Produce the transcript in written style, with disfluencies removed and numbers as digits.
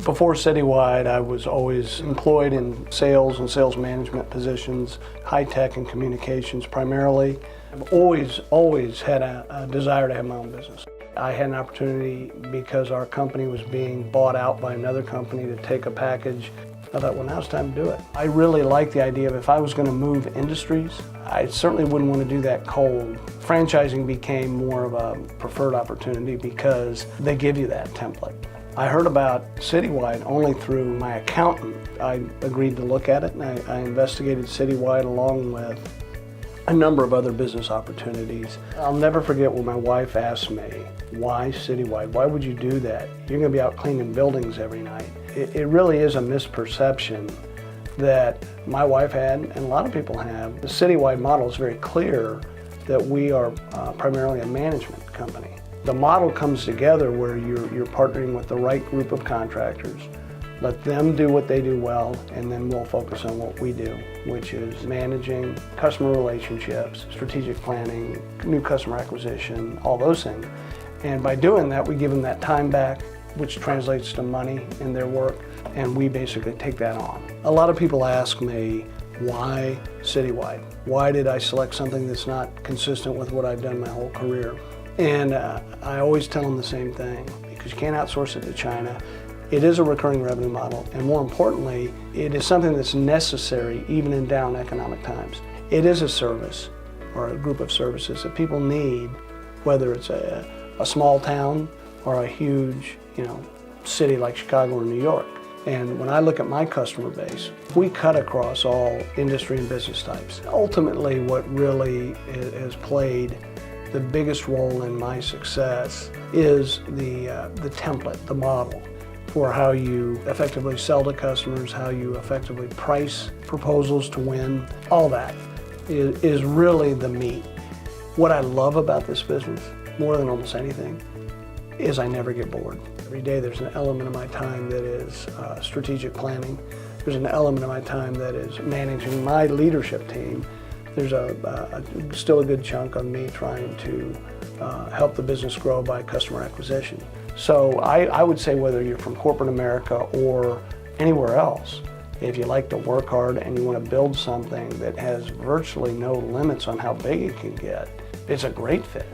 Before Citywide, I was always employed in sales and sales management positions, high tech and communications primarily. I've always had a desire to have my own business. I had an opportunity because our company was being bought out by another company to take a package. I thought, well, now it's time to do it. I really like the idea of if I was going to move industries, I certainly wouldn't want to do that cold. Franchising became more of a preferred opportunity because they give you that template. I heard about Citywide only through my accountant. I agreed to look at it, and I investigated Citywide along with a number of other business opportunities. I'll never forget when my wife asked me, why Citywide? Why would you do that? You're going to be out cleaning buildings every night. It really is a misperception that my wife had, and a lot of people have. The Citywide model is very clear that we are primarily a management company. The model comes together where you're partnering with the right group of contractors. Let them do what they do well, and then we'll focus on what we do, which is managing customer relationships, strategic planning, new customer acquisition, all those things. And by doing that, we give them that time back, which translates to money in their work, and we basically take that on. A lot of people ask me, why Citywide? Why did I select something that's not consistent with what I've done my whole career? And I always tell them the same thing, because you can't outsource it to China. It is a recurring revenue model, and more importantly, it is something that's necessary even in down economic times. It is a service, or a group of services that people need, whether it's a small town or a huge, city like Chicago or New York. And when I look at my customer base, we cut across all industry and business types. Ultimately, what really has played the biggest role in my success is the template, the model for how you effectively sell to customers, how you effectively price proposals to win. All that is really the meat. What I love about this business, more than almost anything, is I never get bored. Every day there's an element of my time that is strategic planning. There's an element of my time that is managing my leadership team. There's still a good chunk of me trying to help the business grow by customer acquisition. So I would say whether you're from corporate America or anywhere else, if you like to work hard and you want to build something that has virtually no limits on how big it can get, it's a great fit.